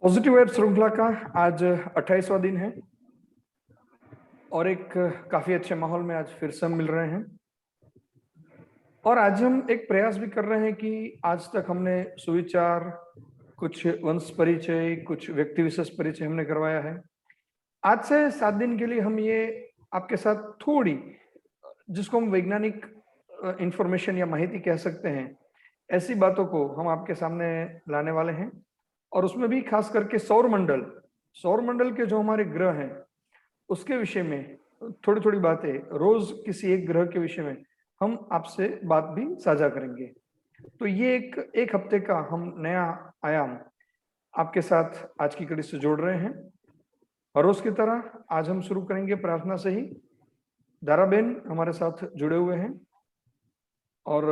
Positive vibe श्रृंखला का आज 28वां दिन है और एक काफी अच्छे माहौल में आज फिर से हम मिल रहे हैं। और आज हम एक प्रयास भी कर रहे हैं कि आज तक हमने सुविचार, कुछ वंश परिचय, कुछ व्यक्ति विशेष परिचय हमने करवाया है। आज से 7 दिन के लिए हम ये आपके साथ थोड़ी, जिसको हम वैज्ञानिक इंफॉर्मेशन या माहिती कह सकते हैं, ऐसी बातों को हम आपके सामने लाने वाले हैं। और उसमें भी खास करके सौर मंडल के जो हमारे ग्रह हैं उसके विषय में थोड़ी थोड़ी बातें, रोज किसी एक ग्रह के विषय में हम आपसे बात भी साझा करेंगे। तो ये एक हफ्ते का हम नया आयाम आपके साथ आज की कड़ी से जोड़ रहे हैं। हर रोज की तरह आज हम शुरू करेंगे प्रार्थना से ही। दाराबेन हमारे साथ जुड़े हुए हैं और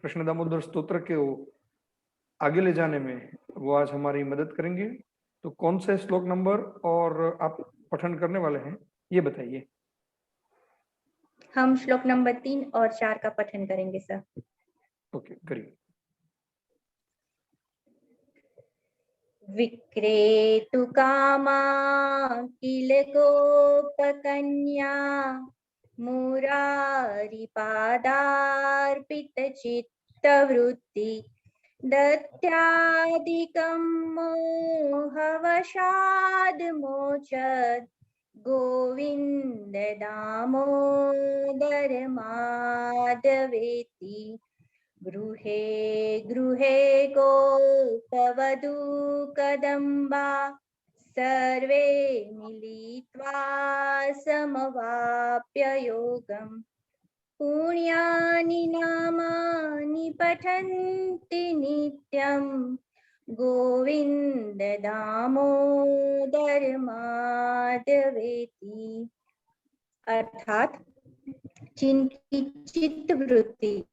कृष्ण दामोदर स्तोत्र के आगे ले जाने में वो आज हमारी मदद करेंगे। तो कौन से श्लोक नंबर और आप पठन करने वाले हैं ये बताइए। हम श्लोक नंबर 3 और 4 का पठन करेंगे सर। ओके, करिए। विक्रेतु कामा किल गोपकन्या मुरारिपादार्पित चित्तवृत्ति दत्यादिकं मोहवशाद् मोचत् गोविन्द दामोदर माधवेति गृहे गृहे गोपवधू कदम्बा सर्वे मिलित्वा समवाप्य योगम् पुण्यानि नामानि पठन्ति नित्यं गोविन्द दामोदर माधवेति। अर्थात जिनकी चित्त वृत्ति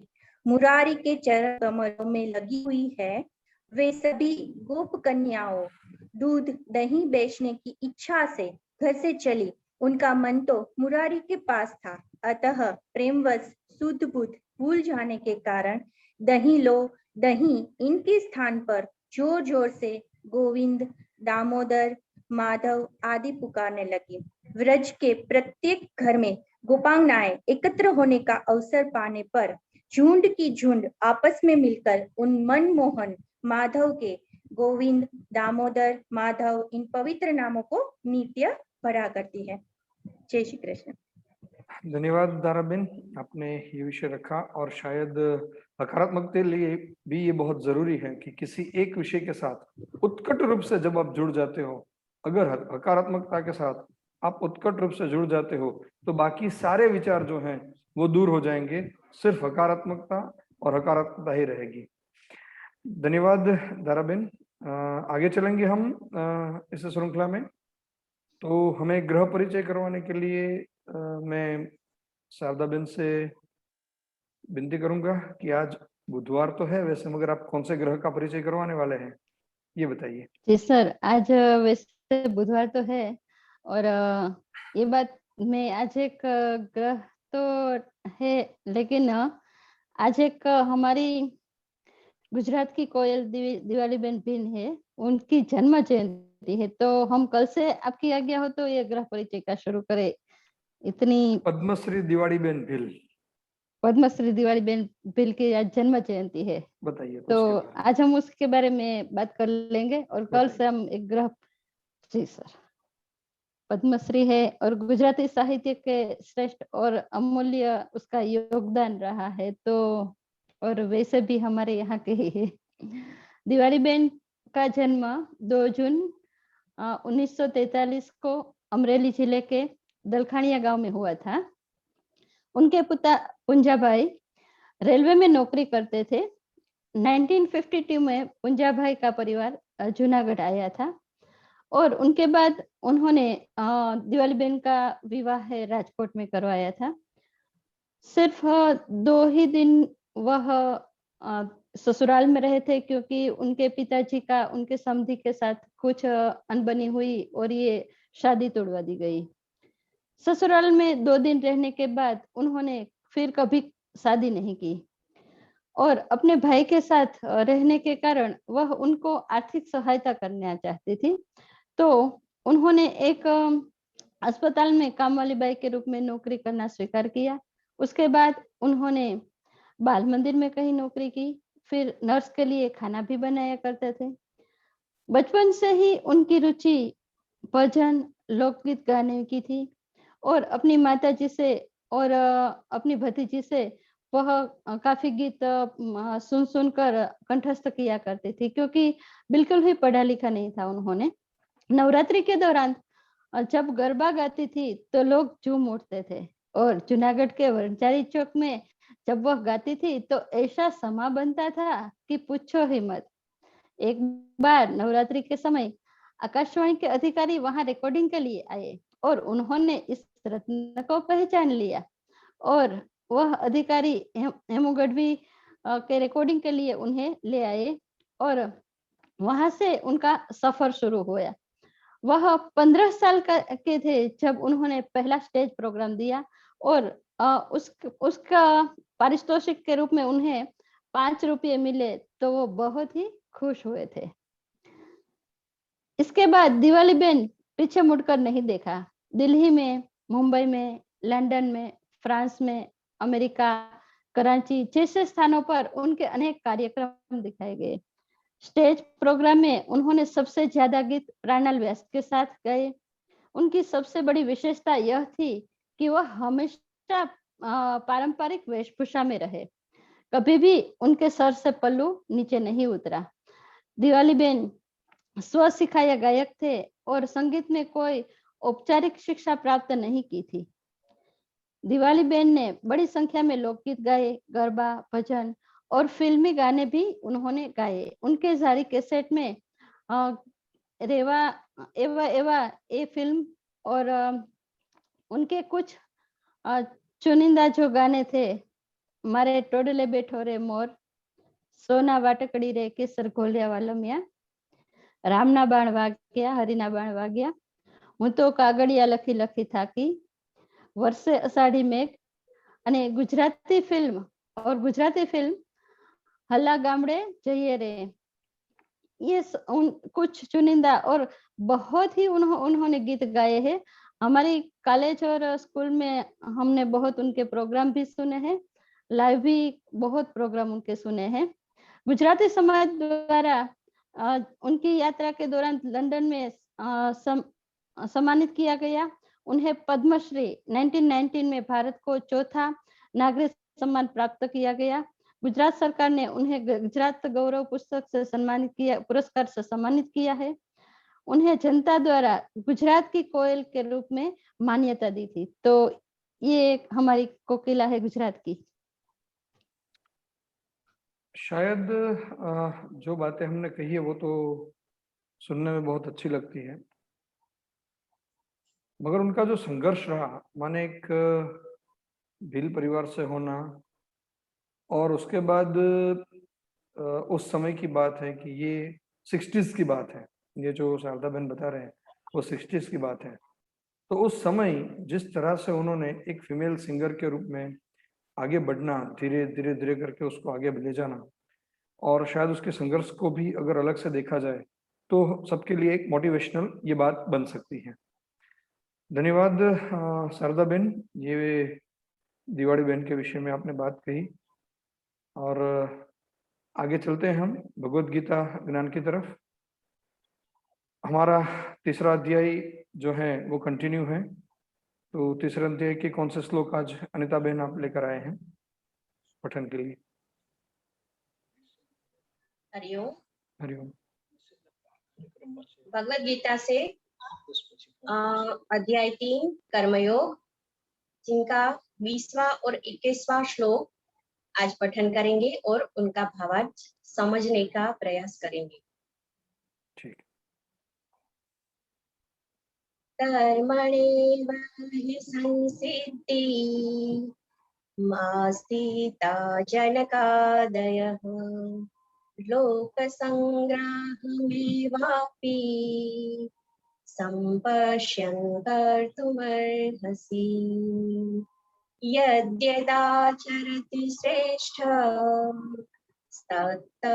मुरारी के चरण कमलों में लगी हुई है, वे सभी गोप कन्याओं दूध दही बेचने की इच्छा से घर से चली। उनका मन तो मुरारी के पास था, अतः प्रेमवश शुद्ध बुद्ध भूल जाने के कारण दही लो दही इनके स्थान पर जोर जोर से गोविंद, दामोदर, माधव आदि पुकारने लगी। व्रज के प्रत्येक घर में गोपांगनाएं एकत्र होने का अवसर पाने पर झुंड की झुंड आपस में मिलकर उन मनमोहन माधव के गोविंद, दामोदर, माधव इन पवित्र नामों को नित्य पढ़ा करती है। जय श्री कृष्ण। धन्यवाद दाराबेन, आपने ये विषय रखा। और शायद हकारात्मक के लिए भी ये बहुत जरूरी है कि किसी एक विषय के साथ उत्कट रूप से जब आप जुड़ जाते हो, अगर हकारात्मकता के साथ आप उत्कट रूप से जुड़ जाते हो तो बाकी सारे विचार जो हैं वो दूर हो जाएंगे, सिर्फ हकारात्मकता और हकारात्मकता ही रहेगी। धन्यवाद दाराबेन। आगे चलेंगे हम इस श्रृंखला में। तो हमें ग्रह परिचय करवाने के लिए मैं शारदा बेन से विनती करूंगा कि आज बुधवार तो है वैसे, मगर आप कौन से ग्रह का परिचय करवाने वाले हैं ये बताइए। जी सर, आज वैसे बुधवार तो है और ये बात मैं आज एक ग्रह तो है, लेकिन आज एक हमारी गुजरात की कोयल दिवाली बेन भिल है, उनकी जन्म जयंती है। तो हम कल से आपकी आज्ञा हो तो ये ग्रह परिचय का शुरू करें। इतनी पद्मश्री दिवाली बेन भिल, पद्मश्री दिवाली बेन भिल की आज जन्म जयंती है, बताइए। तो आज हम उसके बारे में बात कर लेंगे और कल से हम एक ग्रह। जी सर, पद्मश्री है और गुजराती साहित्य के श्रेष्ठ और अमूल्य उसका योगदान रहा है। तो और वैसे भी हमारे यहाँ के ही है। दिवाली बेन का जन्म 2 जून 1943 को अमरेली जिले के दलखानिया गांव में हुआ था। उनके पिता पुंजाभाई रेलवे में नौकरी करते थे। 1952 में पुंजाभाई का परिवार जूनागढ़ आया था और उनके बाद उन्होंने दिवाली बेन का विवाह राजकोट में करवाया था। सिर्फ 2 ही दिन वह ससुराल में रहे थे, क्योंकि उनके पिताजी का उनके समधी के साथ कुछ अनबनी हुई और ये शादी तोड़वा दी गई। ससुराल में 2 दिन रहने के बाद उन्होंने फिर कभी शादी नहीं की। और अपने भाई के साथ रहने के कारण वह उनको आर्थिक सहायता करना चाहती थी। तो उन्होंने एक अस्पताल में काम वाली बाई के रूप में नौकरी करना स्वीकार किया। उसके बाद उन्होंने बाल मंदिर में कहीं नौकरी की, फिर नर्स के लिए खाना भी बनाया करते थे। बचपन से ही उनकी रुचि भजन, लोकगीत गाने की थी और अपनी माताजी से और अपनी भतीजी से वह काफ़ी गीत सुन-सुन कर कंठस्थ किया करती थी, क्योंकि बिल्कुल भी पढ़ा-लिखा नहीं था उन्होंने। नवरात्रि के दौरान जब गरबा गाती थी तो लोग झूम उठते थे और जूनागढ़ के वरचारी चौक में जब वह गाती थी तो ऐसा समा बनता था कि पूछो ही मत। एक बार नवरात्रि के समय आकाशवाणी के अधिकारी वहां रिकॉर्डिंग के लिए आए और उन्होंने इस रत्न को पहचान लिया और वह अधिकारी हेमू गढ़वी के रिकॉर्डिंग के लिए उन्हें ले आए और वहां से उनका सफर शुरू हुआ। वह 15 साल के थे जब उन्होंने पहला स्टेज प्रोग्राम दिया और उसका पारितोषिक के रूप में उन्हें 5 रुपये मिले, तो वो बहुत ही खुश हुए थे। इसके बाद दिवाली बेन पीछे मुड़कर नहीं देखा। दिल्ली में, मुंबई में, लंदन में, फ्रांस में, अमेरिका, कराची जैसे स्थानों पर उनके अनेक कार्यक्रम दिखाए गए। स्टेज प्रोग्राम में उन्होंने सबसे ज्यादा गीत प्राणल व्यास के साथ गाए। उनकी सबसे बड़ी विशेषता यह थी कि वह हमेशा पारंपरिक वेशभूषा में रहे। कभी भी उनके सर से पल्लू नीचे नहीं उतरा। दिवाली बेन स्व सिखाया गायक थे और संगीत में कोई औपचारिक शिक्षा प्राप्त नहीं की थी। दिवाली बेन ने बड़ी संख्या में लोकगीत गाए, गरबा, भजन और फिल्मी गाने भी उन्होंने गाए। उनके जारी कैसेट में रेवा एवा एवा ए फिल्म और उनके कुछ चुनिंदा जो गाने थे, मारे टोडले बैठो रे मोर, सोना वाटकड़ी रे केसर घोलिया वालमिया, रामना बाण वाग्या, हरिना बाण वाग्या, હું તો કાગળિયા લખી લખી થાકી, વર્ષે અષાઢી મેઘ અને गुजराती फिल्म हल्ला गामड़े जइए रे। ये कुछ चुनिंदा और बहुत ही उन्होंने गीत गाए हैं। हमारी कॉलेज और स्कूल में हमने बहुत उनके प्रोग्राम भी सुने हैं, लाइव भी बहुत प्रोग्राम उनके सुने हैं। गुजराती समाज द्वारा उनकी यात्रा के दौरान लंदन में सम्मानित किया गया। उन्हें पद्मश्री 1919 में भारत को चौथा नागरिक सम्मान प्राप्त किया गया। गुजरात सरकार ने उन्हें गुजरात गौरव पुरस्कार से सम्मानित किया है। उन्हें जनता द्वारा गुजरात की कोयल के रूप में मान्यता दी थी। तो ये हमारी कोकिला है गुजरात की। शायद जो बातें हमने कही है वो तो सुनने में बहुत अच्छी लगती है, मगर उनका जो संघर्ष रहा, माने एक भील परिवार से होना और उसके बाद उस समय की बात है कि ये 60s की बात है, ये जो शारदा बहन बता रहे हैं वो 60s की बात है। तो उस समय जिस तरह से उन्होंने एक फीमेल सिंगर के रूप में आगे बढ़ना, धीरे धीरे धीरे करके उसको आगे ले जाना, और शायद उसके संघर्ष को भी अगर अलग से देखा जाए तो सबके लिए एक मोटिवेशनल ये बात बन सकती है। धन्यवाद शारदा बहन, ये दिवाली बहन के विषय में आपने बात कही। और आगे चलते हैं हम भगवत गीता ज्ञान की तरफ। हमारा तीसरा अध्याय जो है वो कंटिन्यू है। तो तीसरे अध्याय के कौन से श्लोक आज अनिता बहन आप लेकर आए हैं पठन के लिए? हरिओम। हरिओम। भगवत गीता से अध्याय 3 कर्मयोग, जिनका 20वां और 21वां श्लोक आज पठन करेंगे और उनका भावार्थ समझने का प्रयास करेंगे। ठीक। कर्मणेव हि संसिद्धि मास्तिता जनकादयः लोकसंग्राहमेवापि संपश्यन् कर्तुमर्हसि। यद्यदाचरति श्रेष्ठ तत्तदेवतरो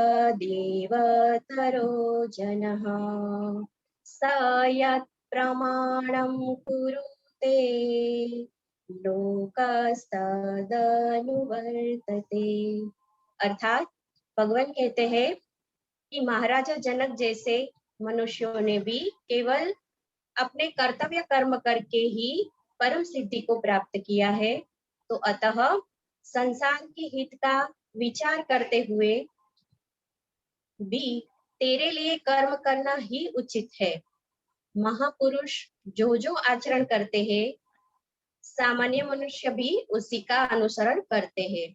जनः स यत् प्रमाणं कुरुते लोकस्तदनुवर्तते। अर्थात भगवान कहते हैं कि महाराजा जनक जैसे मनुष्यों ने भी केवल अपने कर्तव्य कर्म करके ही परम सिद्धि को प्राप्त किया है, तो अतः संसार के हित का विचार करते हुए भी तेरे लिए कर्म करना ही उचित है। महापुरुष जो जो आचरण करते हैं, सामान्य मनुष्य भी उसी का अनुसरण करते हैं।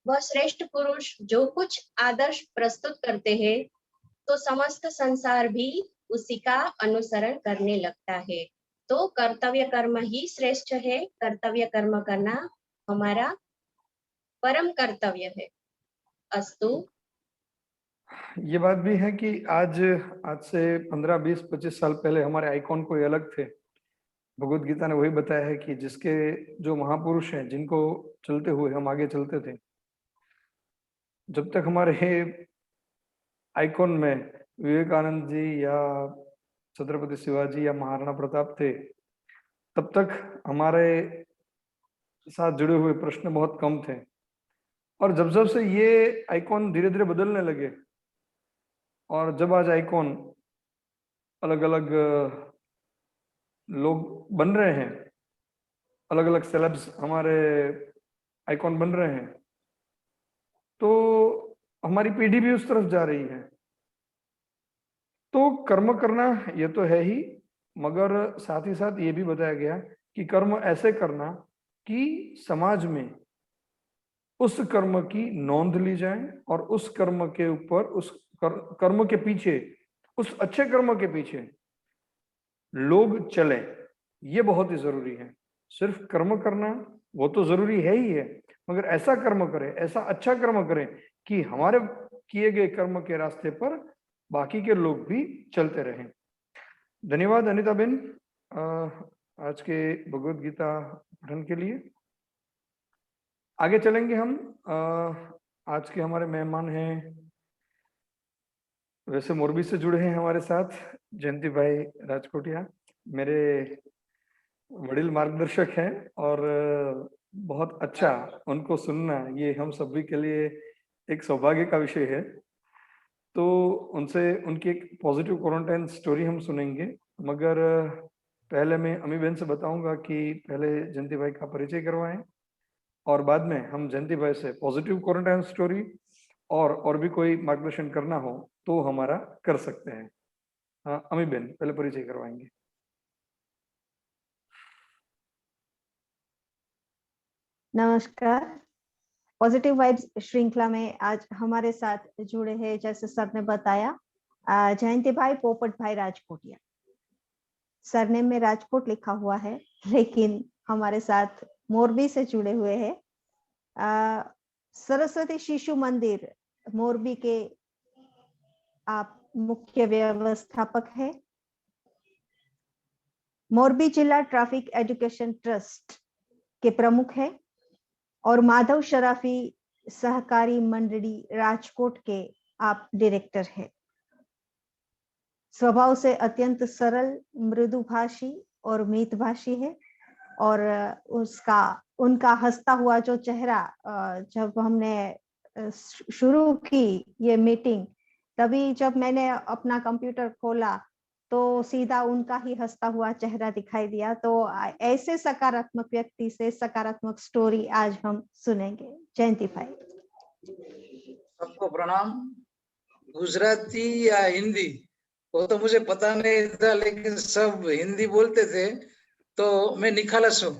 वह श्रेष्ठ पुरुष जो कुछ आदर्श प्रस्तुत करते हैं, तो समस्त संसार भी उसी का अनुसरण करने लगता है। तो कर्तव्य कर्म ही श्रेष्ठ है। कर्तव्य कर्म करना हमारा परम कर्तव्य है। अस्तु। ये बात भी है कि आज से 15, 20, 25 साल पहले हमारे आइकॉन कोई अलग थे। भगवत गीता ने वही बताया है कि जिसके जो महापुरुष हैं, जिनको चलते हुए हम आगे चलते थे, जब तक हमारे आइकॉन में विवेकानंद जी या छत्रपति शिवाजी या महाराणा प्रताप थे, तब तक हमारे साथ जुड़े हुए प्रश्न बहुत कम थे। और जब जब से ये आइकॉन धीरे धीरे बदलने लगे और जब आज आइकॉन अलग अलग लोग बन रहे हैं, अलग अलग सेलेब्स हमारे आइकॉन बन रहे हैं, तो हमारी पीढ़ी भी उस तरफ जा रही है। तो कर्म करना ये तो है ही, मगर साथ ही साथ ये भी बताया गया कि कर्म ऐसे करना कि समाज में उस कर्म की नोंद ली जाए और उस कर्म के ऊपर, उस कर्म के पीछे, उस अच्छे कर्म के पीछे लोग चले। ये बहुत ही जरूरी है। सिर्फ कर्म करना वो तो जरूरी है ही है, मगर ऐसा कर्म करें, ऐसा अच्छा कर्म करें कि हमारे किए गए कर्म के रास्ते पर बाकी के लोग भी चलते रहें। धन्यवाद अनिता बेन आज के भगवत गीता पठन के लिए। आगे चलेंगे हम। आज के हमारे मेहमान हैं, वैसे मोरबी से जुड़े हैं हमारे साथ, जयंती भाई राजकोटिया, मेरे वडील मार्गदर्शक हैं और बहुत अच्छा उनको सुनना ये हम सभी के लिए एक सौभाग्य का विषय है। तो उनसे उनकी एक पॉजिटिव क्वारंटाइन स्टोरी हम सुनेंगे, मगर पहले मैं अमी बहन से बताऊंगा कि पहले जयंती भाई का परिचय करवाएं और बाद में हम जयंती भाई से पॉजिटिव क्वारंटाइन स्टोरी और भी कोई मार्गदर्शन करना हो तो हमारा कर सकते हैं। हाँ अमी बहन पहले परिचय करवाएंगे। नमस्कार। पॉजिटिव वाइब्स श्रृंखला में आज हमारे साथ जुड़े हैं, जैसे सर ने बताया, जयंती भाई पोपट भाई राजकोटिया। सरनेम में राजकोट लिखा हुआ है, लेकिन हमारे साथ मोरबी से जुड़े हुए हैं। सरस्वती शिशु मंदिर मोरबी के आप मुख्य व्यवस्थापक है। मोरबी जिला ट्रैफिक एजुकेशन ट्रस्ट के प्रमुख है और माधव शराफी सहकारी मंडली राजकोट के आप डायरेक्टर है। स्वभाव से अत्यंत सरल, मृदुभाषी और मितभाषी है और उनका हंसता हुआ जो चेहरा, जब हमने शुरू की ये मीटिंग, तभी जब मैंने अपना कंप्यूटर खोला तो सीधा उनका ही हंसता हुआ चेहरा दिखाई दिया। तो ऐसे सकारात्मक व्यक्ति से सकारात्मक स्टोरी आज हम सुनेंगे। जयंती भाई। सबको प्रणाम। गुजराती या हिंदी वो तो मुझे पता नहीं था, लेकिन सब हिंदी बोलते थे तो मैं निखालस हूँ।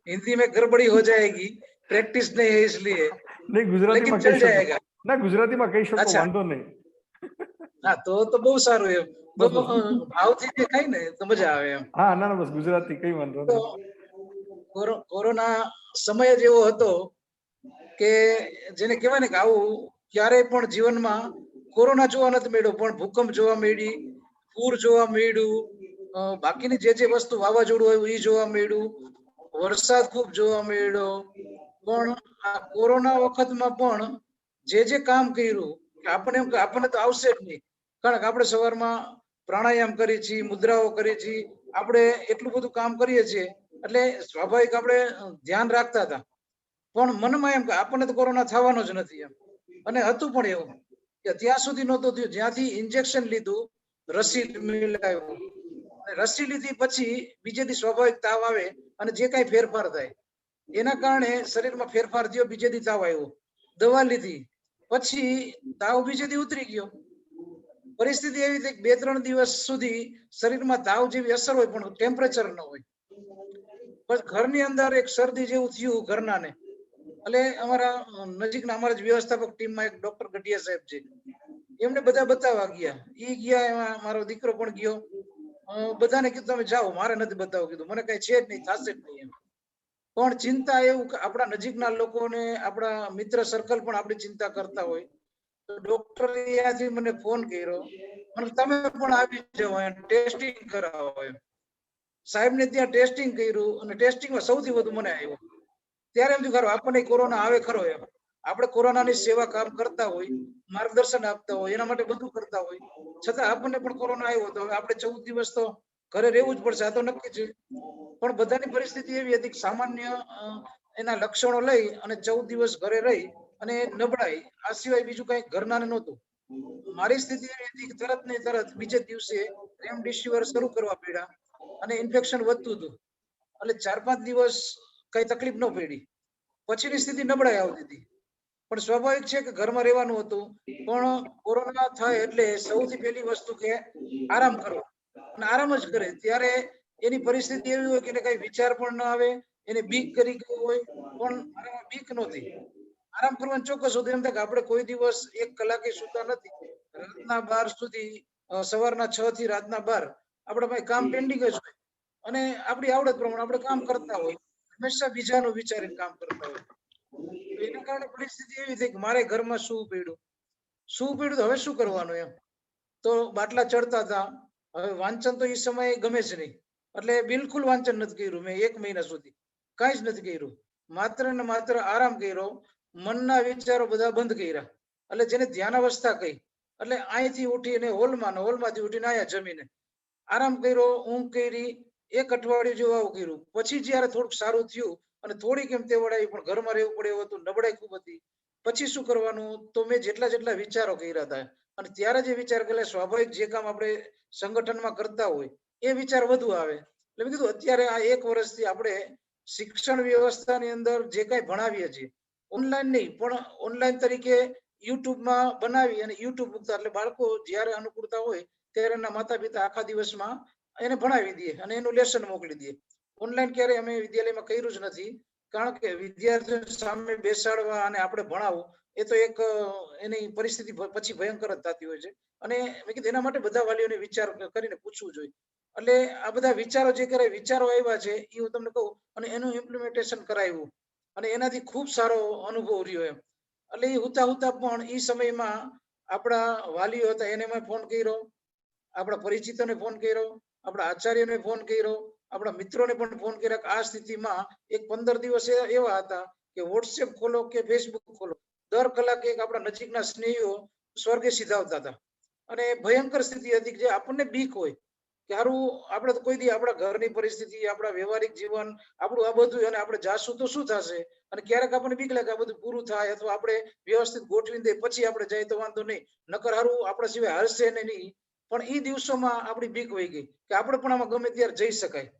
हिंदी में गड़बड़ी हो जाएगी, प्रैक्टिस नहीं है इसलिए। नहीं गुजराती लेकिन में चल जाएगा ना, गुजराती में कई शब्द वांधो नहीं। हाँ तो बहुत सारू है। तो भावથી દેખાય ને તો મજા આવે એમ। હા ના બસ ગુજરાતી કઈ વાંધો નહીં। કોરોના સમય જ એવો હતો કે જેને કહેવાય ને કે આવું ક્યારેય પણ જીવનમાં કોરોના જોવા નથી મળ્યો, પણ ભૂકંપ જોવા મળી, પૂર જોવા મળ્યું, બાકીની જે વસ્તુ વાવાઝોડું હોય એ જોવા મળ્યું, વરસાદ ખૂબ જોવા મળ્યો, પણ આ કોરોના વખતમાં પણ જે કામ કર્યું આપણને તો આવશે જ નહીં, કારણ કે આપણે સવારમાં પ્રાણાયામ કરીએ છીએ, મુદ્રાઓ કરીએ છીએ, આપણે એટલું બધું કામ કરીએ છીએ, એટલે સ્વાભાવિક આપણે ધ્યાન રાખતા હતા. પણ મનમાં એમ કે આપણને તો કોરોના થવાનો જ નથી એમ. અને હતું પણ એવું કે ત્યાં સુધી નહોતું થયું જ્યાંથી ઇન્જેક્શન લીધું, રસી મિલાવ્યું, રસી લીધી પછી બીજે દી સ્વાભાવિક તાવ આવે અને જે કાંઈ ફેરફાર થાય એના કારણે શરીરમાં ફેરફાર થયો, બીજે દી તાવ આવ્યો, દવા લીધી, પછી તાવ બીજે દી ઉતરી ગયો. પરિસ્થિતિ એવી થઈ 2-3 દિવસ સુધી શરીરમાં તાવ જેવી અસર હોય પણ ટેમ્પરેચર ન હોય. પણ ઘરની અંદર એક શરદી જેવું થયું ઘરનાને. એટલે અમારા નજીકના અમારા જ વ્યવસ્થાપક ટીમમાં એક ડોક્ટર ગઢિયા સાહેબ છે, એમને બધા બતાવવા ગયા. ઈ ગયા, એમાં મારો દીકરો પણ ગયો. બધાને કીધું તમે જાઓ, મારે નથી બતાવવું, કીધું મને કઈ છે જ નહીં, થશે જ નહીં એમ. પણ ચિંતા એવું કે આપણા નજીકના લોકોને, આપણા મિત્ર સર્કલ પણ આપણી ચિંતા કરતા હોય. તો ડોક્ટરે ત્યાંથી મને ફોન કર્યો, મને તમે પણ આવી જાઓ, ટેસ્ટિંગ કરાવો એમ. સાહેબ ને ત્યાં ટેસ્ટિંગ કર્યું અને ટેસ્ટિંગમાં સૌથી વધુ મને આવ્યો. ત્યારે એમ થયું આપણને કોરોના આવે ખરો એમ. આપણે કોરોનાની સેવા કામ કરતા હોય, માર્ગદર્શન આપતા હોય, એના માટે બધું કરતા હોય, છતાં આપણને પણ કોરોના આવ્યો તો આપણે 14 દિવસ તો ઘરે રહેવું જ પડશે, આ તો નક્કી છે. પણ બધાની પરિસ્થિતિ એવી હતી કે સામાન્ય એના લક્ષણો લઈ અને 14 દિવસ ઘરે રહી અને નબળાઈ, આ સિવાય બીજું કઈ ઘરનાને નહોતું. મારી સ્થિતિ એવી હતી કે તરત ને તરત બીજે દિવસે રેમડેસિવિર શરૂ કરવા પડ્યા અને ઇન્ફેક્શન વધતું હતું. એટલે 4-5 દિવસ કઈ તકલીફ ન પડી, પછીની સ્થિતિ નબળાઈ આવતી હતી. પણ સ્વાભાવિક છે કે ઘરમાં રહેવાનું હતું. પણ કોરોના થાય એટલે સૌથી પહેલી વસ્તુ કે આરામ કરવો, અને આરામ જ કરે. ત્યારે એની પરિસ્થિતિ એવી હોય કે એને કઈ વિચાર પણ ન આવે, એને બીક કરી ગઈ હોય, પણ આરામ બીક નહોતી. આરામ કરવાનું ચોક્કસ હતું. એમ થાય કે આપણે કોઈ દિવસ 1 કલાકે સૂતા નથી, રાતના 12 સુધી, સવારના 6 થી રાતના 12 આપણા પાસે કામ પેન્ડિંગ જ હોય, અને આપણી આવડત પ્રમાણે આપણે કામ કરતા હોય, હંમેશા બીજાનું વિચારીને કામ કરતા હોય. તો એના કારણે પરિસ્થિતિ એવી થઈ કે મારે ઘરમાં શું પડ્યું તો હવે શું કરવાનું એમ. તો બાટલા ચડતા હતા. હવે વાંચન તો એ સમયે ગમે છે નહીં, એટલે બિલકુલ વાંચન નથી કર્યું મેં 1 મહિના સુધી, કાંઈ જ નથી કર્યું. માત્ર ને માત્ર આરામ કર્યો, મનના વિચારો બધા બંધ કર્યા. એટલે જેને ધ્યાન અવસ્થા કહી. એટલે અહીંથી ઉઠીને હોલમાંથી ઉઠીને આયા જમીને આરામ કર્યો, ઊંઘ કરી. 1 અઠવાડિયું જેવું આવું કર્યું. પછી જયારે થોડુંક સારું થયું અને થોડીક એમ તેવડ આવી, પણ ઘરમાં રહેવું પડે એવું હતું, નબળાઈ ખૂબ હતી. પછી શું કરવાનું, તો મેં જેટલા વિચારો કર્યા હતા, અને ત્યારે જે વિચાર કરેલા, સ્વાભાવિક જે કામ આપણે સંગઠનમાં કરતા હોય એ વિચાર વધુ આવે. એટલે મેં કીધું અત્યારે આ 1 વર્ષથી આપણે શિક્ષણ વ્યવસ્થાની અંદર જે કાંઈ ભણાવીએ છીએ, ઓનલાઈન નહીં પણ ઓનલાઈન તરીકે યુટ્યુબમાં બનાવી અને યુટ્યુબ મૂકતા, એટલે બાળકો જ્યારે અનુકૂળતા હોય ત્યારે એના માતા પિતા આખા દિવસમાં એને ભણાવી દે અને એનું લેસન મોકલી દે. ઓનલાઈન ક્યારે અમે વિદ્યાલયમાં કર્યું જ નથી, કારણ કે વિદ્યાર્થીઓ સામે બેસાડવા અને આપણે ભણાવવું એ તો એક એની પરિસ્થિતિ પછી ભયંકર જ થતી હોય છે. અને મેં કીધું એના માટે બધા વાલીઓને વિચાર કરીને પૂછવું જોઈએ. એટલે આ બધા વિચારો જે કરે, વિચારો આવ્યા છે એ હું તમને કહું, અને એનું ઇમ્પ્લિમેન્ટેશન કરાવ્યું, અને એનાથી ખૂબ સારો અનુભવ રહ્યો એમ. એટલે એ હુતા પણ એ સમયમાં આપણા વાલીઓ હતા એને મેં ફોન કર્યો, આપણા પરિચિતોને ફોન કર્યો, આપણા આચાર્યને ફોન કર્યો, આપણા મિત્રોને પણ ફોન કર્યા. આ સ્થિતિમાં 15 દિવસ એવા હતા કે વોટ્સએપ ખોલો કે ફેસબુક ખોલો, દર કલાકે એક આપણા નજીકના સ્નેહીઓ સ્વર્ગે સિધાવતા હતા. અને ભયંકર સ્થિતિ હતી કે જે આપણને બીક હોય કે હારું આપણે તો કોઈ દી આપણા ઘરની પરિસ્થિતિ, આપણા વ્યવહારિક જીવન, આપણું આ બધું, અને આપણે જાશું તો શું થશે, અને ક્યારેક આપણને બીક લાગે આ બધું પૂરું થાય અથવા આપણે વ્યવસ્થિત ગોઠવી દે પછી આપણે જાય તો વાંધો નહીં, નકર હારું આપણા સિવાય હરશે ને નહીં. પણ એ દિવસોમાં આપણી બીક વહી ગઈ કે આપણે પણ આમાં ગમે ત્યારે જઈ શકાય.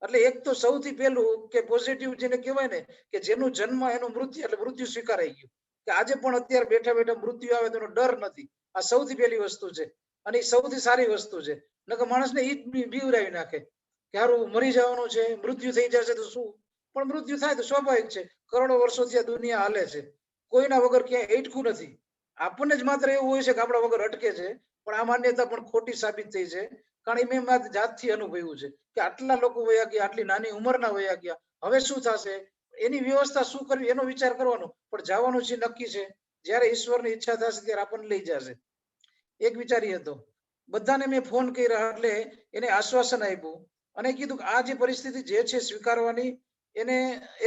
એટલે એક તો સૌથી પહેલું કે પોઝિટિવ જેને કહેવાય ને, કે જેનું જન્મ એનું મૃત્યુ, એટલે મૃત્યુ સ્વીકારાઈ ગયું, કે આજે પણ અત્યારે બેઠા મૃત્યુ આવે તેનો ડર નથી. આ સૌથી પહેલી વસ્તુ છે, અને એ સૌથી સારી વસ્તુ છે. નકર માણસને ઈ જ બીવરાવી નાખે કે હારું મરી જવાનું છે, મૃત્યુ થઈ જશે તો શું. પણ મૃત્યુ થાય તો સ્વાભાવિક છે, કરોડો વર્ષોથી આ દુનિયા હાલે છે, કોઈના વગર ક્યાંય અટકું નથી. આપણને જ માત્ર એવું હોય છે કે આપણા વગર અટકે છે, પણ આ માન્યતા પણ ખોટી સાબિત થઈ છે. કારણ કે મેં જાતથી અનુભવ્યું છે કે આટલા લોકો વયા ગયા, આટલી નાની ઉંમરના વયા ગયા, હવે શું થશે, એની વ્યવસ્થા શું કરવી એનો વિચાર કરવાનો. પણ જવાનું છે નક્કી છે, જ્યારે ઈશ્વરની ઈચ્છા થશે ત્યારે આપણને લઈ જશે. એક વિચારી હતો. બધાને મેં ફોન કર્યા એટલે એને આશ્વાસન આપ્યું અને કીધું કે આ જે પરિસ્થિતિ જે છે સ્વીકારવાની, એને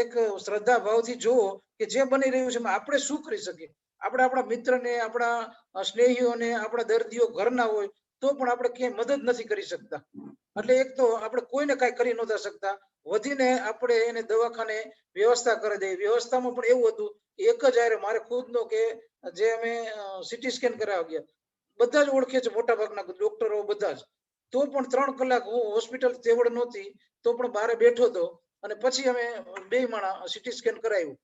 એક શ્રદ્ધા ભાવથી જોવો કે જે બની રહ્યું છે એમાં આપણે શું કરી શકીએ. આપણે આપણા મિત્રને, આપણા સ્નેહીઓને, આપણા દર્દીઓ ઘરના હોય તો પણ આપણે ક્યાંય મદદ નથી કરી શકતા. એટલે એક તો આપણે કોઈને કાંઈ કરી નહોતા શકતા, વધીને આપણે એને દવાખાને વ્યવસ્થા કરી દઈ. વ્યવસ્થામાં પણ એવું હતું કે એક જ હારે મારે ખુદનો કે જે અમે સીટી સ્કેન કરાવવા ગયા, બધા જ ઓળખે છે મોટા ભાગના ડોક્ટરો બધા જ, તો પણ 3 કલાક હું હોસ્પિટલ તેવડ નહોતી તો પણ બહાર બેઠો હતો અને પછી અમે 2 માણા સીટી સ્કેન કરાવ્યું.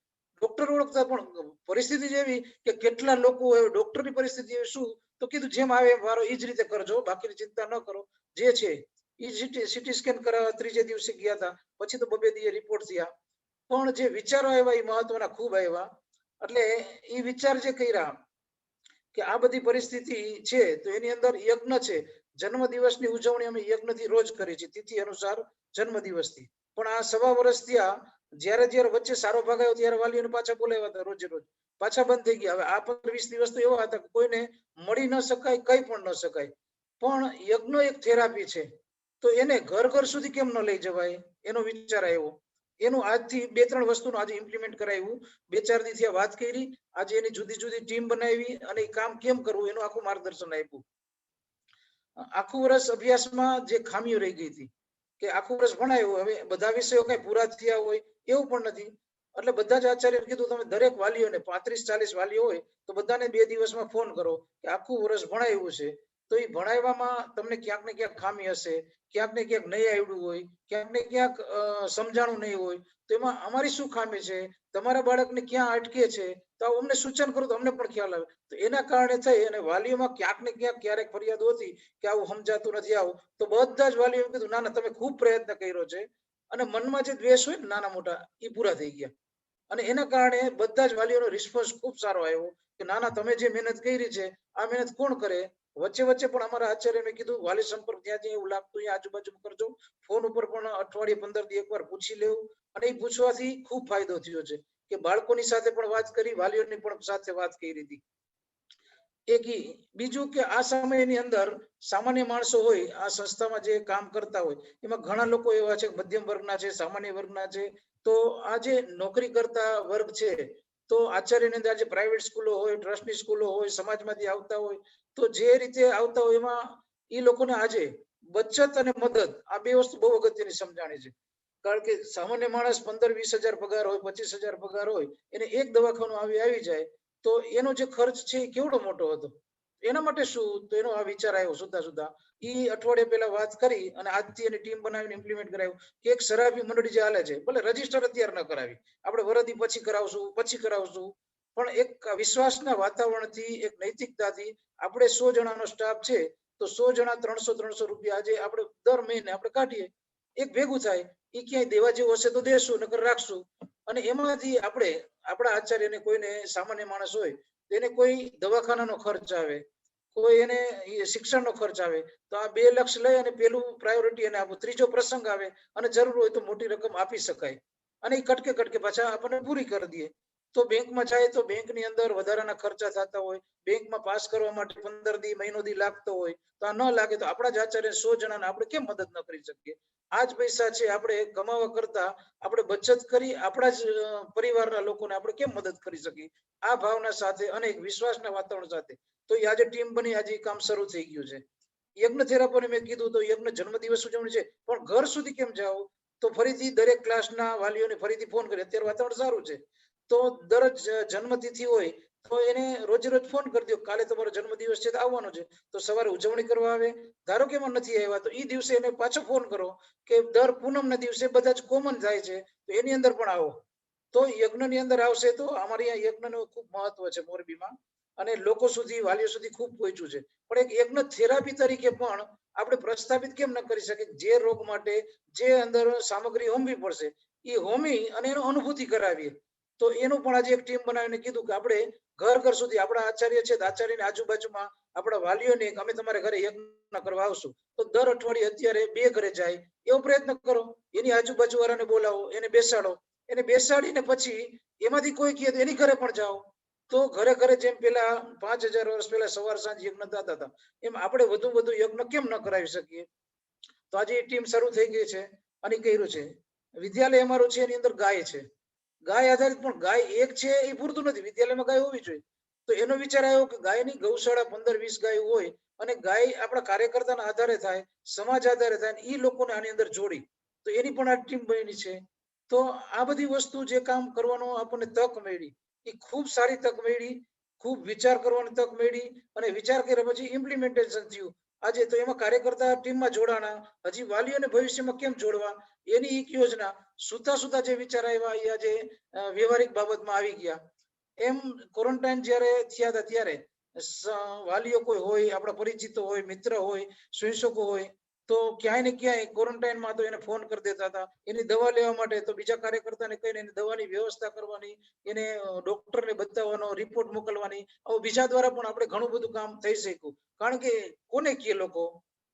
ડોક્ટર ઓળખતા પણ પરિસ્થિતિ જેવી કે કેટલા લોકો હોય, ડોક્ટરની પરિસ્થિતિ એવી શું, તો કીધું જેમ આવે એમ વારો એ જ રીતે કરજો, બાકીની ચિંતા ન કરો, જે છે એ સીટી સ્કેન કરાવવા 3જે દિવસે ગયા હતા. પછી તો 2 દિવસે રિપોર્ટ થયા. પણ જે વિચારો આવ્યા એ મહત્વના ખૂબ આવ્યા. એટલે એ વિચાર જે કર્યા કે આ બધી પરિસ્થિતિ છે તો એની અંદર યજ્ઞ છે. જન્મ દિવસની ઉજવણી અમે યજ્ઞથી રોજ કરી છે, તિથિ અનુસાર જન્મ દિવસથી. પણ આ 1.25 વર્ષ થયા, જ્યારે જ્યારે વચ્ચે સારો ભાગ આવ્યો ત્યારે વાલીઓને પાછા બોલાવ્યા હતા, રોજે રોજ પાછા બંધ થઈ ગયા. હવે આ 15-20 દિવસ તો એવા હતા કે કોઈને મળી ન શકાય, કઈ પણ ન શકાય. પણ યજ્ઞ એક થેરાપી છે, તો એને ઘર ઘર સુધી કેમ ન લઈ જવાય, એનો વિચાર આવ્યો. એનું આજથી 2-3 વસ્તુનું આજે ઇમ્પ્લિમેન્ટ કરાવ્યું. 2-4 દિવસથી વાત કરી, આજે એની જુદી જુદી ટીમ બનાવી અને એ કામ કેમ કરવું એનું આખું માર્ગદર્શન આપ્યું. આખું વર્ષ અભ્યાસમાં જે ખામીઓ રહી ગઈ હતી કે આખું વર્ષ ભણાયું, હવે બધા વિષયો કઈ પૂરા થયા હોય એવું પણ નથી. એટલે બધા જ આચાર્ય કીધું તમે દરેક વાલીઓને 35-40 વાલીઓ હોય તો બધાને 2 દિવસમાં ફોન કરો કે આખું વર્ષ ભણાવ્યું છે, તો એ ભણાવવામાં તમને ક્યાંક ને ક્યાંક ખામી હશે, ક્યાંક ને ક્યાંક નહીં આવડ્યું હોય, ક્યાંક ને ક્યાંક સમજાણું નહીં હોય, તો એમાં અમારી શું ખામી છે, તમારા બાળકને ક્યાં અટકે છે, તો અમને સૂચન કરો તો અમને પણ ખ્યાલ આવે. તો એના કારણે થઈ અને વાલીઓમાં ક્યાંક ને ક્યાંક ક્યારેક ફરિયાદ હતી કે આવું સમજાતું નથી, આવું, તો બધા જ વાલીઓ કીધું ના ના તમે ખૂબ પ્રયત્ન કર્યો છે. અને મનમાં જે દ્વેષ હોય ને નાના મોટા એ પૂરા થઈ ગયા. અને એના કારણે બધા જ વાલીઓનો રિસ્પોન્સ ખૂબ સારો આવ્યો કે ના ના તમે જે મહેનત કરી છે આ મહેનત કોણ કરે. વચ્ચે વચ્ચે પણ અમારા આચાર્યને કીધું વાલી સંપર્ક જ્યાં જ્યાં એવું લાગતું અહીંયા આજુબાજુ કરજો, ફોન ઉપર પણ અઠવાડિયે 15 દી એકવાર પૂછી લેવું. અને એ પૂછવાથી ખૂબ ફાયદો થયો છે કે બાળકોની સાથે પણ વાત કરી, વાલીઓની પણ સાથે વાત કરી હતી. એક બીજું કે આ સમયની અંદર સામાન્ય માણસો હોય, આ સંસ્થામાં જે કામ કરતા હોય એમાં ઘણા લોકો એવા છે મધ્યમ વર્ગના છે, સામાન્ય વર્ગના છે. તો આ જે નોકરી કરતા વર્ગ છે, તો આચાર્યની અંદર આજે પ્રાઇવેટ સ્કૂલો હોય, ટ્રસ્ટની સ્કૂલો હોય, સમાજમાંથી આવતા હોય, તો જે રીતે આવતા હોય એમાં એ લોકોને આજે બચત અને મદદ આ 2 વસ્તુ બહુ અગત્યની સમજાણી છે. કારણ કે સામાન્ય માણસ 15-20 હજાર પગાર હોય, 25 હજાર પગાર હોય, એને એક દવાખાનું આવી જાય તો એનો જે ખર્ચ છે એ કેવડો મોટો હતો. એના માટે શું, તો એનો આ વિચાર આવ્યો સુધા એ અઠવાડિયા પહેલા વાત કરી અને આજથી એની ટીમ બનાવીને ઇમ્પ્લિમેન્ટ કરાવ્યું કે એક શરાબી મંડળી જે હાલે છે, ભલે રજીસ્ટર અત્યારે ન કરાવી, આપણે વરદી પછી કરાવશું, પણ એક વિશ્વાસના વાતાવરણથી, એક નૈતિકતાથી આપણે 100 જણાનો સ્ટાફ છે તો 100 જણા 300 રૂપિયા આજે આપણે દર મહિને આપણે કાઢીએ, એક ભેગું થાય, એ ક્યાંય દેવા જેવું હશે તો દેશું, નકર રાખશું. અને એમાંથી આપણે આપણા આચાર્યને કોઈને સામાન્ય માણસ હોય એને કોઈ દવાખાનાનો ખર્ચ આવે, કોઈ એને શિક્ષણનો ખર્ચ આવે, તો આ 2 લક્ષ લઈ અને પેલું પ્રાયોરિટી એને આપો. ત્રીજો પ્રસંગ આવે અને જરૂર હોય તો મોટી રકમ આપી શકાય અને એ કટકે પાછા આપણને પૂરી કરી દઈએ. તો બેંકમાં જાય તો બેંકની અંદર વધારાના ખર્ચા થતા હોય, બેંકમાં પાસ કરવા માટે 15 દી મહિનો દી લાગતો હોય, તો આ ન લાગે તો આપણા જ આચાર્ય 100 જણાને આપણે કેમ મદદ ન કરી શકીએ. આ જ પૈસા છે આપણે કમાવા કરતા આપણે બચત કરી આપણા જ પરિવારના લોકોને આપણે કેમ મદદ કરી શકીએ. આ ભાવના સાથે અને એક વિશ્વાસના વાતાવરણ સાથે તો એ આજે ટીમ બની, આજે કામ શરૂ થઈ ગયું છે. યજ્ઞ થેરાપીને મેં કીધું તો યજ્ઞ જન્મદિવસ ઉજવણી છે, પણ ઘર સુધી કેમ જાઓ, તો ફરીથી દરેક ક્લાસના વાલીઓને ફરીથી ફોન કરી, અત્યારે વાતાવરણ સારું છે તો દરરોજ જન્મતિથિ હોય તો એને રોજે રોજ ફોન કરી દો, કાલે તમારો જન્મદિવસ છે તો આવવાનો છે, તો સવારે ઉજવણી કરવા આવે. ધારો કે એમાં નથી આવ્યા તો એ દિવસે એને પાછો ફોન કરો કે દર પૂનમના દિવસે બધા જ કોમન થાય છે તો એની અંદર પણ આવો. તો યજ્ઞની અંદર આવશે તો અમારી આ યજ્ઞનું ખૂબ મહત્વ છે મોરબીમાં અને લોકો સુધી, વાલીઓ સુધી ખૂબ પહોંચ્યું છે. પણ એક યજ્ઞ થેરાપી તરીકે પણ આપણે પ્રસ્થાપિત કેમ ન કરી શકીએ. જે રોગ માટે જે અંદર સામગ્રી હોમવી પડશે એ હોમી અને એનો અનુભૂતિ કરાવીએ. તો એનું પણ આજે એક ટીમ બનાવીને કીધું કે આપણે ઘર ઘર સુધી, આપણા આચાર્ય છે આચાર્યની આજુબાજુમાં આપણા વાલીઓને અમે તમારા ઘરે યજ્ઞ કરવા આવશું તો દર અઠવાડિયે અત્યારે 2 ઘરે જાય એવો પ્રયત્ન કરો. એની આજુબાજુ વાળાને બોલાવો, એને બેસાડો, એને બેસાડીને પછી એમાંથી કોઈ કહે તો એની ઘરે પણ જાઓ. તો ઘરે ઘરે જેમ પેલા 5000 વર્ષ પહેલા સવાર સાંજ યજ્ઞ થતા હતા એમ આપણે વધુ યજ્ઞ કેમ ન કરાવી શકીએ. તો આજે એ ટીમ શરૂ થઈ ગઈ છે અને કર્યું છે. વિદ્યાલય અમારું છે એની અંદર ગાય છે, ગાય આધારિત, પણ ગાય એક છે એ પૂરતું નથી, વિદ્યાલયમાં ગાય હોવી જોઈએ. તો એનો વિચાર આવ્યો કે ગાયની ગૌશાળા 15-20 ગાય હોય અને ગાય આપણા કાર્યકર્તાના આધારે થાય, સમાજ આધારે થાય, એ લોકોને આની અંદર જોડી, તો એની પણ આ ટીમ બની છે. તો આ બધી વસ્તુ જે કામ કરવાનો આપણને તક મળી, એ ખૂબ સારી તક મળી, ખૂબ વિચાર કરવાની તક મળી, અને વિચાર કર્યા પછી ઇમ્પ્લિમેન્ટેશન થયું. આજે તો એમાં કાર્યકર્તા ટીમમાં જોડાણા, હજી વાલીઓને ભવિષ્યમાં કેમ જોડવા એની એક યોજના, સુતા જે વિચાર આવ્યા એ આજે વ્યવહારિક બાબતમાં આવી ગયા. એમ ક્વોરન્ટાઇન જ્યારે થયા હતા ત્યારે વાલીઓ કોઈ હોય, આપણા પરિચિતો હોય, મિત્ર હોય, સ્વયંસેવકો હોય, તો ક્યાંય ને ક્યાંય ક્વોરન્ટાઇનમાં તો એને ફોન કરી દેતા હતા એની દવા લેવા માટે, તો બીજા કાર્યકર્તાને કહીને એની દવાની વ્યવસ્થા કરવાની, એને ડોક્ટરને બતાવવાનો, રિપોર્ટ મોકલવાની. આવું બીજા દ્વારા પણ આપણે ઘણું બધું કામ થઈ શક્યું. કારણ કે કોને કે લોકો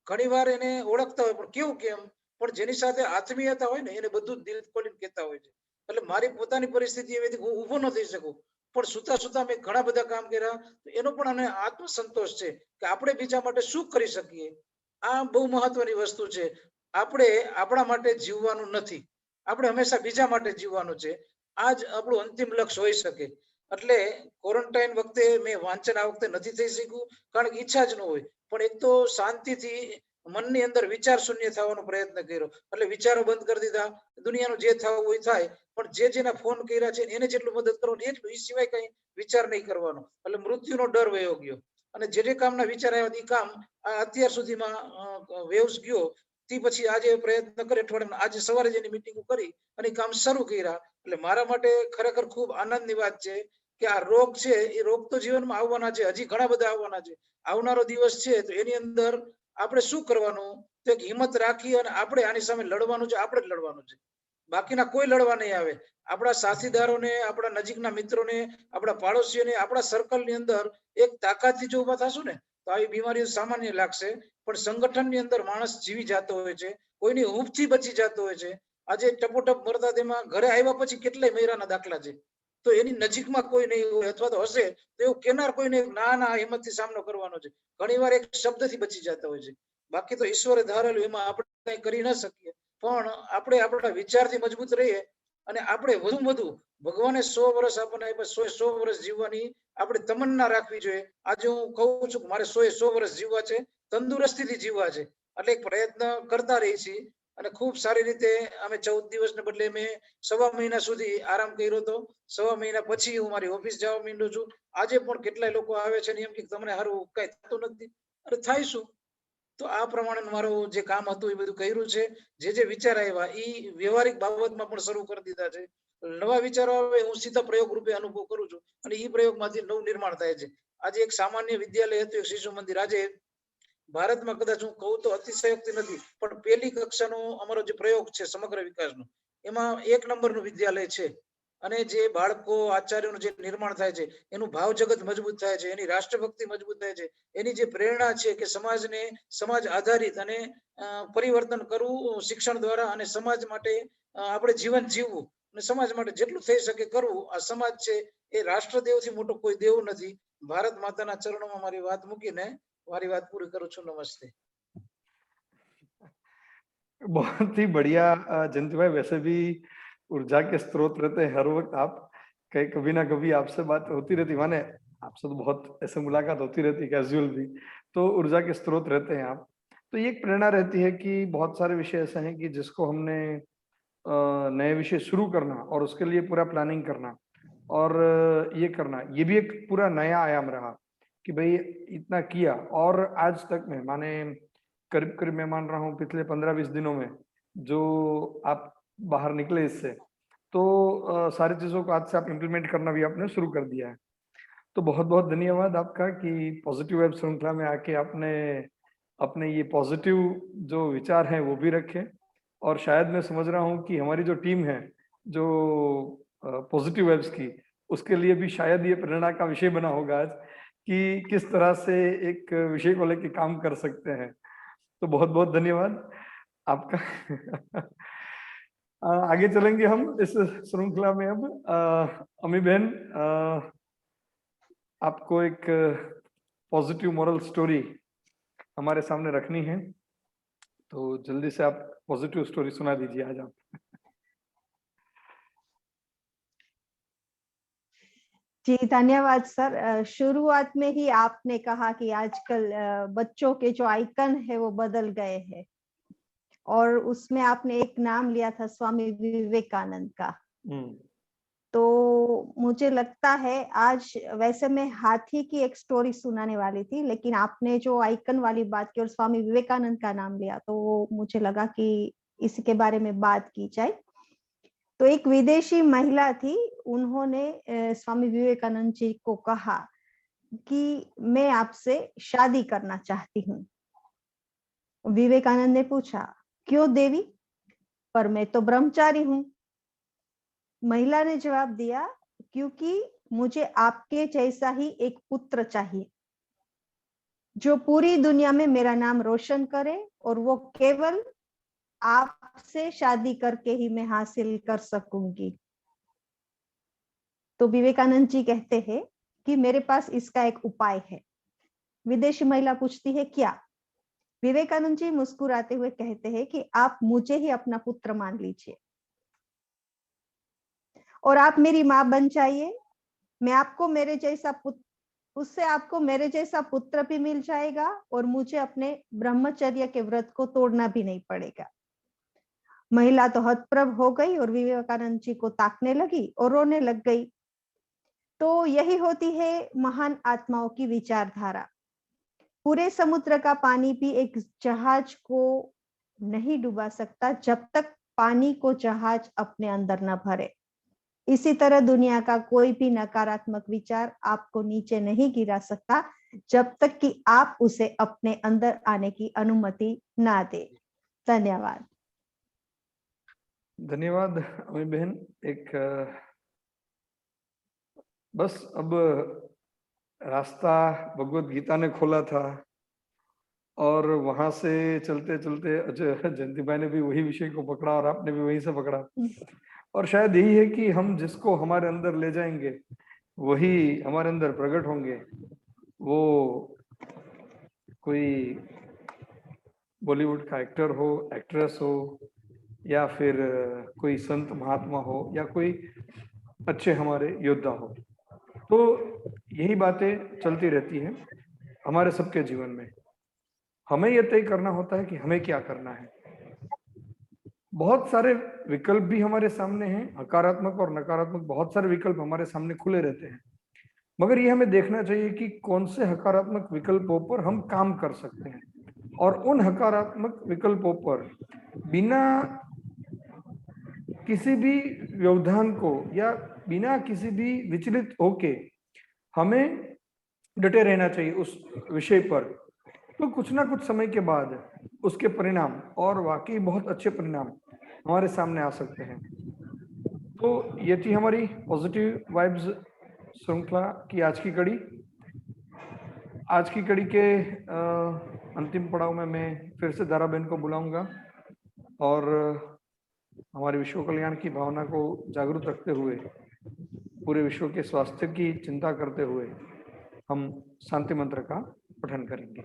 ઘણી વાર એને ઓળખતા હોય, પણ કેવું કેમ, પણ જેની સાથે આત્મીયતા હોય ને એને બધું દિલ ખોલીને કહેતા હોય છે. એટલે મારી પોતાની પરિસ્થિતિ એવી હું ઊભો ન થઈ શકું, પણ સુતા મેં ઘણા બધા કામ કર્યા. એનો પણ મને આત્મસંતોષ છે કે આપણે બીજા માટે શું કરી શકીએ. આ બહુ મહત્વની વસ્તુ છે. આપણે આપણા માટે જીવવાનું નથી, આપણે હંમેશા બીજા માટે જીવવાનું છે. આ જ આપણું અંતિમ લક્ષ્ય હોઈ શકે. એટલે ક્વોરન્ટાઇન વખતે મેં વાંચન આ વખતે નથી થઈ શક્યું, કારણ કે ઈચ્છા જ ન હોય. પણ એક તો શાંતિથી મનની અંદર વિચાર શૂન્ય થવાનો પ્રયત્ન કર્યો, એટલે વિચારો બંધ કરી દીધા, દુનિયાનું જે થવું હોય થાય, પણ જેના ફોન કર્યા છે એને જેટલું મદદ કરવાનું એટલું, એ સિવાય કઈ વિચાર નહીં કરવાનો. એટલે મૃત્યુનો ડર વયો ગયો, અને જે કામના વિચાર આવ્યા એ કામ અત્યાર સુધીમાં વેવ્સ ગયો. તે પછી આજે પ્રયત્ન કરે અઠવાડિયામાં, આજે સવારે જેની મીટિંગ કરી અને કામ શરૂ કર્યા. એટલે મારા માટે ખરેખર ખૂબ આનંદની વાત છે કે આ રોગ છે એ રોગ તો જીવનમાં આવવાના છે, હજી ઘણા બધા આવવાના છે. આવનારો દિવસ છે તો એની અંદર આપણે શું કરવાનું, તો એક હિંમત રાખી અને આપણે આની સામે લડવાનું છે. આપણે જ લડવાનું છે, બાકીના કોઈ લડવા નહીં આવે. આપણા સાથીદારોને, આપણા નજીકના મિત્રોને, આપણા પાડોશીઓને, આપણા સર્કલની અંદર એક તાકાતથી જો ઉભા થશું ને તો આવી બીમારીઓ સામાન્ય લાગશે. પણ સંગઠનની અંદર માણસ જીવી જતો હોય છે, કોઈની હૂંફથી બચી જતો હોય છે. આજે ટપોટપ મરતા તેમાં ઘરે આવ્યા પછી કેટલાય મહિરાના દાખલા છે. તો એની નજીકમાં કોઈ નહીં હોય, અથવા તો હશે તો એવું કેનાર કોઈને ના હિંમતથી સામનો કરવાનો છે. ઘણી વાર એક શબ્દથી બચી જતા હોય છે. બાકી તો ઈશ્વરે ધારેલું, એમાં આપણે કઈ કરી ન શકીએ. પણ આપણે આપણા વિચારથી મજબૂત રહીએ અને આપણે વધુ ભગવાને 100 વર્ષ આપણને 100 વર્ષ જીવવાની આપણે તમન્ના રાખવી જોઈએ. આજે હું કહું છું કે મારે 100 વર્ષ જીવવા છે, તંદુરસ્તીથી જીવવા છે. એટલે એક પ્રયત્ન કરતા રહી છીએ. અને ખૂબ સારી રીતે અમે 14 દિવસને બદલે મેં 1.5 મહિના સુધી આરામ કર્યો હતો. 1.5 મહિના પછી હું મારી ઓફિસ જવા માંડ્યો છું. આજે પણ કેટલાય લોકો આવે છે ને એમ કે તમને હારું કઈ થતું નથી. અરે થાય શું? તો આ પ્રમાણે મારું જે કામ હતું એ બધું કર્યું છે. જે વિચાર આવ્યા એ વ્યવહારિક બાબતમાં પણ શરૂ કરી દીધા છે. નવા વિચારો આવે હું સીધા પ્રયોગ રૂપે અનુભવ કરું છું, અને એ પ્રયોગમાંથી નવું નિર્માણ થાય છે. આજે એક સામાન્ય વિદ્યાલય હતું, એક શિશુ મંદિર. આજે ભારતમાં કદાચ હું કહું તો અતિશયોક્તિ નથી, પણ પહેલી કક્ષાનો અમારો જે પ્રયોગ છે સમગ્ર વિકાસનો, એમાં 1 નંબરનું વિદ્યાલય છે. અને જે બાળકો, આચાર્યોનું જે નિર્માણ થાય છે એનું ભાવ જગત મજબૂત થાય છે, એની રાષ્ટ્રભક્તિ મજબૂત થાય છે, એની જે પ્રેરણા છે કે સમાજ આધારિત અને પરિવર્તન કરવું શિક્ષણ દ્વારા, અને સમાજ માટે આપણે જીવન જીવવું, અને સમાજ માટે જેટલું થઈ શકે કરવું. આ સમાજ છે એ રાષ્ટ્રદેવથી મોટો કોઈ દેવ નથી. ભારત માતાના ચરણોમાં મારી વાત મૂકીને મારી बात पूरी करूँ છું. नमस्ते. बहुत ही बढ़िया जयंती भाई। वैसे भी ऊर्जा के स्रोत रहते हैं हर वक्त आप, कभी ना कभी आपसे बात होती रहती, माने आपसे तो बहुत ऐसे मुलाकात होती रहती कैजुअल भी, तो ऊर्जा के स्रोत रहते हैं आप। तो ये एक प्रेरणा रहती है कि बहुत सारे विषय ऐसे हैं कि जिसको हमने नए विषय शुरू करना और उसके लिए पूरा प्लानिंग करना और ये करना, ये भी एक पूरा नया आयाम रहा कि भाई इतना किया। और आज तक में माने करीब करीब मैं मान रहा हूँ पिछले 15-20 दिनों में जो आप बाहर निकले इससे, तो सारी चीजों को आज से आप इम्प्लीमेंट करना भी आपने शुरू कर दिया है। तो बहुत बहुत धन्यवाद आपका कि पॉजिटिव वेब श्रृंखला में आके आपने अपने ये पॉजिटिव जो विचार हैं वो भी रखे। और शायद मैं समझ रहा हूँ कि हमारी जो टीम है जो पॉजिटिव वेब्स की, उसके लिए भी शायद ये प्रेरणा का विषय बना होगा आज कि किस तरह से एक विषय को लेकर काम कर सकते हैं। तो बहुत बहुत धन्यवाद आपका। आगे चलेंगे हम इस श्रृंखला में। अब अमी बहन, आपको एक पॉजिटिव मोरल स्टोरी हमारे सामने रखनी है, तो जल्दी से आप पॉजिटिव स्टोरी सुना दीजिए आज आप। जी धन्यवाद सर। शुरुआत में ही आपने कहा कि आजकल बच्चों के जो आइकन है वो बदल गए हैं, और उसमें आपने एक नाम लिया था स्वामी विवेकानंद का। तो मुझे लगता है आज, वैसे मैं हाथी की एक स्टोरी सुनाने वाली थी, लेकिन आपने जो आइकन वाली बात की और स्वामी विवेकानंद का नाम लिया, तो मुझे लगा कि इसके बारे में बात की जाए। तो एक विदेशी महिला थी, उन्होंने स्वामी विवेकानंद जी को कहा कि मैं आपसे शादी करना चाहती हूँ। विवेकानंद ने पूछा, क्यों देवी? पर मैं तो ब्रह्मचारी हूँ। महिला ने जवाब दिया, क्योंकि मुझे आपके जैसा ही एक पुत्र चाहिए, जो पूरी दुनिया में मेरा नाम रोशन करे, और वो केवल आपसे शादी करके ही मैं हासिल कर सकूंगी। तो विवेकानंद जी कहते हैं कि मेरे पास इसका एक उपाय है। विदेशी महिला पूछती है, क्या? विवेकानंद जी मुस्कुराते हुए कहते हैं कि आप मुझे ही अपना पुत्र मान लीजिए, और आप मेरी माँ बन जाइए। मैं आपको मेरे जैसा पुत्र, उससे आपको मेरे जैसा पुत्र भी मिल जाएगा, और मुझे अपने ब्रह्मचर्य के व्रत को तोड़ना भी नहीं पड़ेगा। महिला तो हतप्रभ हो गई और विवेकानंद जी को ताकने लगी और रोने लग गई। तो यही होती है महान आत्माओं की विचारधारा। पूरे समुद्र का पानी भी एक जहाज को नहीं डुबा सकता जब तक पानी को जहाज अपने अंदर न भरे। इसी तरह दुनिया का कोई भी नकारात्मक विचार आपको नीचे नहीं गिरा सकता जब तक कि आप उसे अपने अंदर आने की अनुमति ना दे। धन्यवाद। धन्यवाद अमी बहन। एक बस अब रास्ता भगवत गीता ने खोला था, और वहां से चलते चलते जयंती भाई ने भी वही विषय को पकड़ा और आपने भी वहीं से पकड़ा। और शायद यही है कि हम जिसको हमारे अंदर ले जाएंगे वही हमारे अंदर प्रकट होंगे। वो कोई बॉलीवुड का एक्टर हो, एक्ट्रेस हो, या फिर कोई संत महात्मा हो, या कोई अच्छे हमारे योद्धा हो। तो यही बातें चलती रहती हैं हमारे सबके जीवन में। हमें यह तय करना होता है कि हमें क्या करना है। बहुत सारे विकल्प भी हमारे सामने हैं, हकारात्मक और नकारात्मक बहुत सारे विकल्प हमारे सामने खुले रहते हैं, मगर ये हमें देखना चाहिए कि कौन से हकारात्मक विकल्पों पर हम काम कर सकते हैं, और उन हकारात्मक विकल्पों पर बिना किसी भी व्यवधान को या बिना किसी भी विचलित होके हमें डटे रहना चाहिए उस विषय पर। तो कुछ ना कुछ समय के बाद उसके परिणाम, और वाकई बहुत अच्छे परिणाम हमारे सामने आ सकते हैं। तो ये थी हमारी पॉजिटिव वाइब्स श्रृंखला की आज की कड़ी। आज की कड़ी के अंतिम पड़ाव में मैं फिर से दारा बहन को बुलाऊंगा, और हमारे विश्व कल्याण की भावना को जागरूक रखते हुए, पूरे विश्व के स्वास्थ्य की चिंता करते हुए हम शांति मंत्र का पठन करेंगे।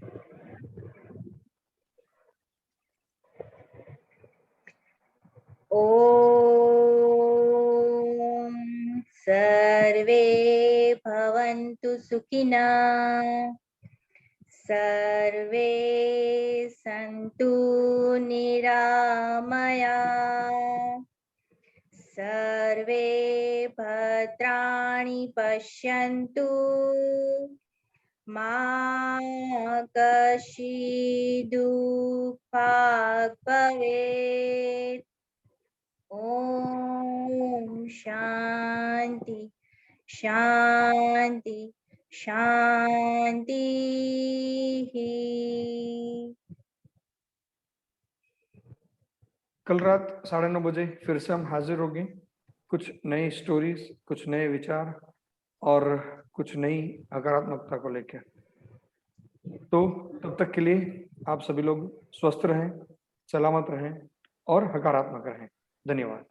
ओम सर्वे भवन्तु सुखिनः, सर्वे सन्तु निरामयाः, सर्वे भद्राणि पश्यन्तु, मा कश्चित् दुःखभाग् भवेत्। ओम शांति शांति शांति। कल रात 9:30 बजे फिर से हम हाजिर होंगे, कुछ नई स्टोरीज, कुछ नए विचार और कुछ नई हकारात्मकता को लेकर। तो तब तक के लिए आप सभी लोग स्वस्थ रहें, सलामत रहें और हकारात्मक रहें। धन्यवाद।